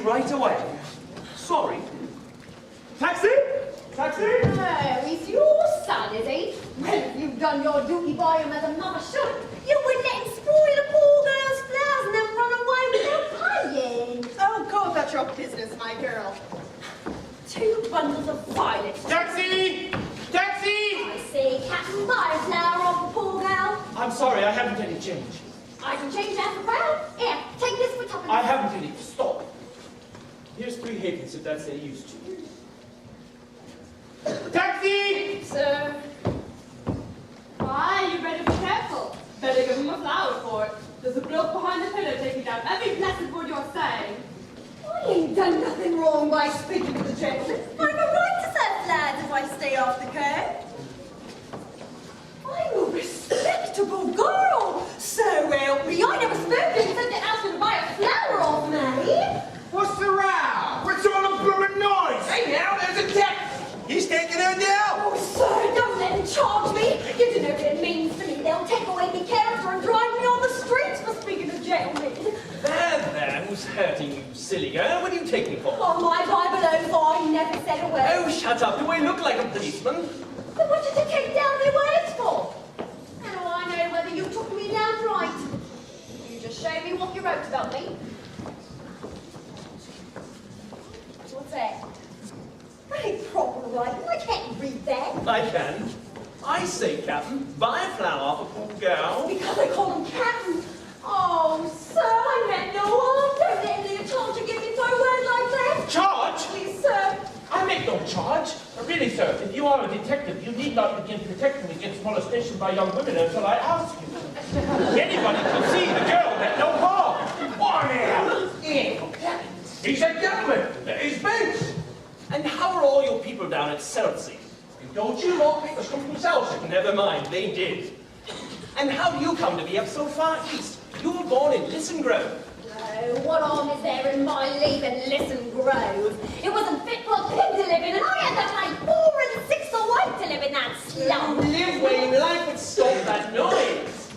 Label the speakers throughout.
Speaker 1: Right away. Sorry. Taxi? Taxi?
Speaker 2: Oh, he's your son, is he? Well, if you've done your duty by him as a mother should, you wouldn't let him spoil a poor girl's flowers and then run away without paying.
Speaker 3: Oh, God, that's your business, my girl.
Speaker 2: 2 bundles of violets.
Speaker 1: Taxi! Taxi!
Speaker 2: I say, Captain, buy a flower off the poor girl.
Speaker 1: I'm sorry, I haven't any change.
Speaker 2: I can change that for crown. Here, take this for tuppence.
Speaker 1: I haven't any. Stop. Here's 3 Higgins, if that's any use to you. Taxi!
Speaker 4: Sir. Why, you better be careful. Better give him a flower for it. There's a bloke behind the pillar taking down every blessed word you're saying.
Speaker 2: I ain't done nothing wrong by speaking to the gentleman. I've a right to serve lads if I stay off the curb. I'm a respectable girl. So help me, I never spoke to him except to ask him to buy a flower off me.
Speaker 5: What's the row? What's all the blooming noise? Hey now, there's a taxi. He's taking her down.
Speaker 2: Oh, sir, don't let him charge me. You don't know what it means to me. They'll take away my character and drive me on the streets for speaking to gentlemen.
Speaker 1: There, who's hurting you, silly girl? What do you take me for?
Speaker 2: On my Bible oath, I never said a word.
Speaker 1: Oh, shut up. Do I look like a policeman?
Speaker 2: Then what did you take down my words for? How do I know whether you took me down right? You just show me what you wrote about me. What's that? That ain't proper writing. I can't read that.
Speaker 1: I can. I say, Captain, buy a flower for poor girl.
Speaker 2: Because I call him Captain. Oh, sir, I meant no harm. Don't let him leave a charge to give me for a word like that.
Speaker 1: Charge?
Speaker 2: Please, sir.
Speaker 1: I make no charge. Really, sir, if you are a detective, you need not begin protecting me against molestation by young women until I ask you. Anybody can see the girl meant no harm.
Speaker 5: Why now? He's a gentleman. He's bench.
Speaker 1: And how are all your people down at Selsey? Don't you more papers come from Selsey? Never mind, they did. And how do you come to be up so far east? You were born in Listen Grove.
Speaker 2: Oh, what harm is there in my leaving Listen Grove? It wasn't fit for a pig to live in, and I had to pay 4 and 6 a week to live in that slum.
Speaker 1: Live where you like, but stop that noise.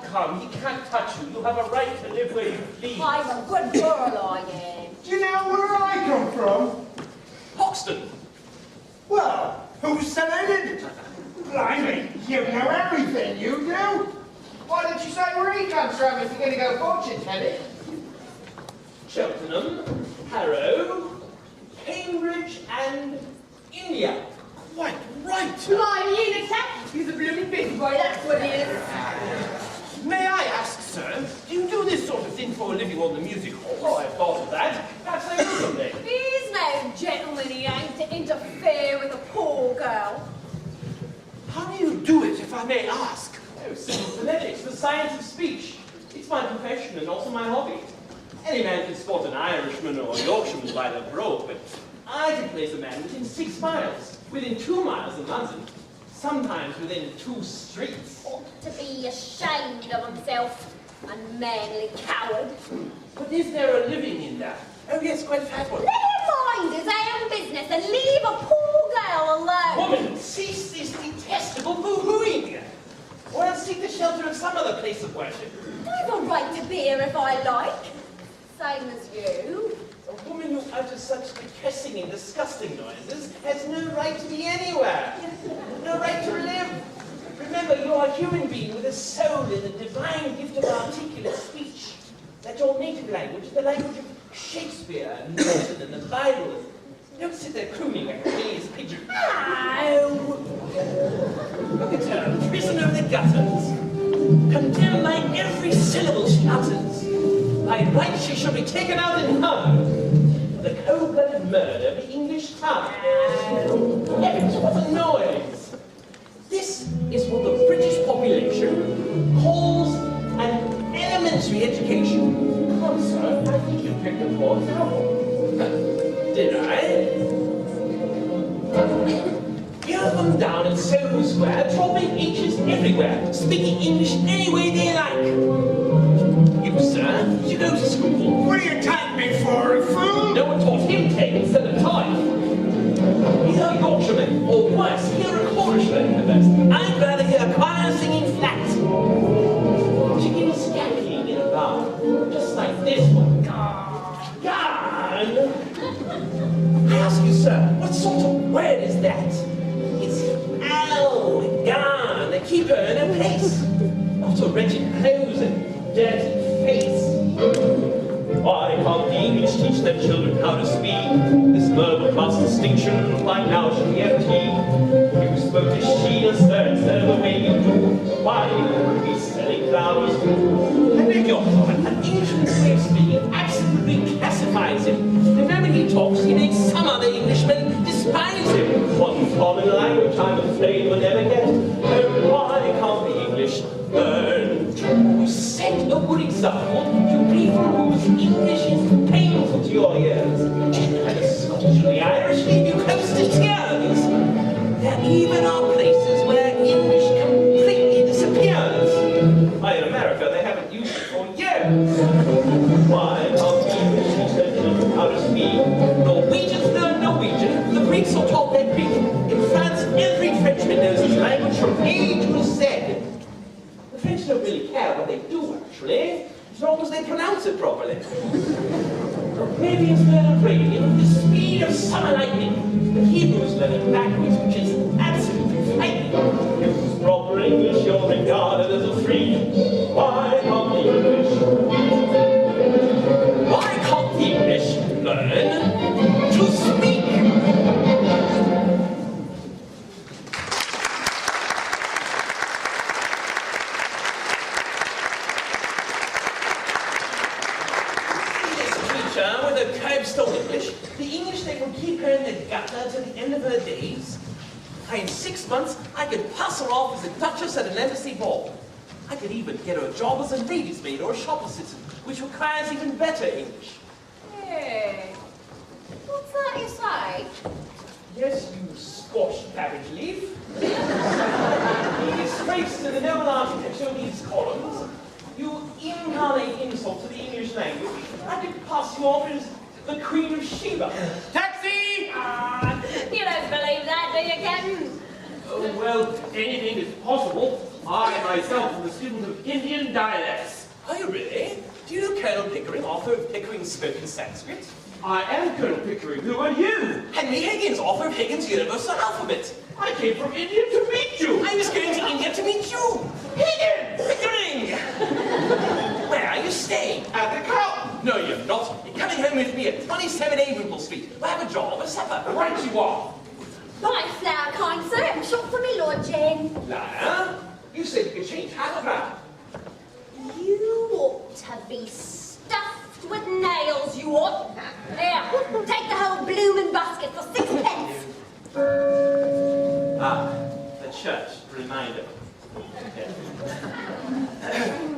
Speaker 1: Come, he can't touch you. You have a right to live where you please.
Speaker 2: I'm a good girl, I am.
Speaker 5: Do you know where I come from?
Speaker 1: Hoxton.
Speaker 5: Well, who's selected? Blimey, you know everything, you do. Why didn't you say where he comes from if you're going to go fortune telling?
Speaker 1: Cheltenham, Harrow, Cambridge, and India. Quite right.
Speaker 4: Blimey, he ain't a cat. He's a blooming big boy, that's what he is.
Speaker 1: May I ask, sir, do you do this sort of thing for a living on the music hall? Oh, I thought of that. Perhaps I will someday.
Speaker 2: He's no gentleman, he ain't, to interfere with a poor girl.
Speaker 1: How do you do it, if I may ask? Oh, simple phonetics, the science of speech. It's my profession and also my hobby. Any man can spot an Irishman or a Yorkshireman by the brogue, but I can place a man within 6 miles, within 2 miles of London, sometimes within 2 streets.
Speaker 2: Ought to be ashamed of himself, unmanly coward.
Speaker 1: But is there a living in that? Oh yes, quite a fat one.
Speaker 2: Let him mind his own business and leave a poor girl alone.
Speaker 1: Woman, cease this detestable boo-hooing, or else seek the shelter of some other place of worship.
Speaker 2: I've a right to be here if I like. Same as you.
Speaker 1: A woman who utters such depressing and disgusting noises has no right to be anywhere. No right to live. Remember, you are a human being with a soul and a divine gift of articulate speech. That your native language is the language of Shakespeare and Milton and the Bible. Don't sit there crooning like a crazed pigeon. Ow! Look at her, prisoner of the gutters. Condemned by every syllable she utters. By right she shall be taken out and hung. For the cold-blooded murder of the English tongue.
Speaker 2: Never
Speaker 1: and down in Soho Square, dropping H's everywhere, speaking English any way they like. You, sir, did you go to school?
Speaker 5: What do you take me for, a fool?
Speaker 1: No one taught him take instead of time. He's a Yorkshireman, or worse, hear a Cornishman at best. I'd rather hear a choir singing flat. Chicken scamping in a bar, just like this one. Garn! I ask you, sir, what sort of word is that? It's ow, garn, they keep her in her place. Not a wretched clothes and dirty face. Why can't the English teach their children how to speak? This verbal class distinction by now should be empty. You spoke to she and sir instead of the way you do. Why would we be selling flowers? I beg your pardon, an Englishman's way of speaking absolutely classifies him. The moment he talks, he makes some other Englishmen despise him. One common language I'm afraid we'll never get. Oh, why can't the English learn to set a good example to people whose English is painful to your ears? And the Scottish and the Irish leave you close to tears. There even are places where English completely disappears. Why, in America, they haven't used it for years. Why can't the English teach their children how to speak? Norwegians learn Norwegian, the Greeks are taught their Greek. In France, every Frenchman knows his language from A to Z. The French don't really care what they do, actually, as long as they pronounce it properly. Maybe instead of radiant, the speed of summer lightning, the Hebrews learn it backwards, which is absolutely frightening. Use proper English, you're regarded as a freak. Why can't the English learn to speak? With her curbstone English, the English they will keep her in the gutter to the end of her days. In 6 months, I could pass her off as a duchess at an embassy ball. I could even get her a job as a lady's maid or a shop assistant, which requires even better English.
Speaker 2: Hey, what's that you say?
Speaker 1: Yes, you squashed cabbage leaf. The disgrace to the noble architecture of these columns. You incarnate insult to the English language. I could pass you off as the Queen of Sheba. Taxi!
Speaker 2: You don't believe that, do you, Captain?
Speaker 6: Oh, well, anything is possible. I myself am a student of Indian dialects.
Speaker 1: Are you really? Do you know Colonel Pickering, author of Pickering's Spoken Sanskrit?
Speaker 6: I am Colonel Pickering. Who are you?
Speaker 1: Henry Higgins, author of Higgins' Universal Alphabet.
Speaker 6: I came from India to meet you.
Speaker 1: I was going to India to meet you.
Speaker 6: Higgins!
Speaker 1: Pickering! Where are you staying?
Speaker 6: At the Carlton.
Speaker 1: No, you're not. You're coming home with me at 27A Wimple Street. We'll have a job, a supper.
Speaker 6: Right you are.
Speaker 2: Right, flower, kind sir, I'm shop for me lodging.
Speaker 1: Liar, you said you could change half a crown.
Speaker 2: You ought to be stuffed with nails, you ought. There, take the whole bloomin' basket for 6 pence.
Speaker 1: Ah, the church, reminder.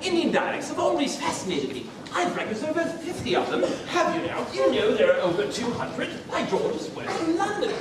Speaker 1: Indian dialects have always fascinated me. I've reckoned over 50 of them. Have you now? Do you know there are over 200? By George, as well in London.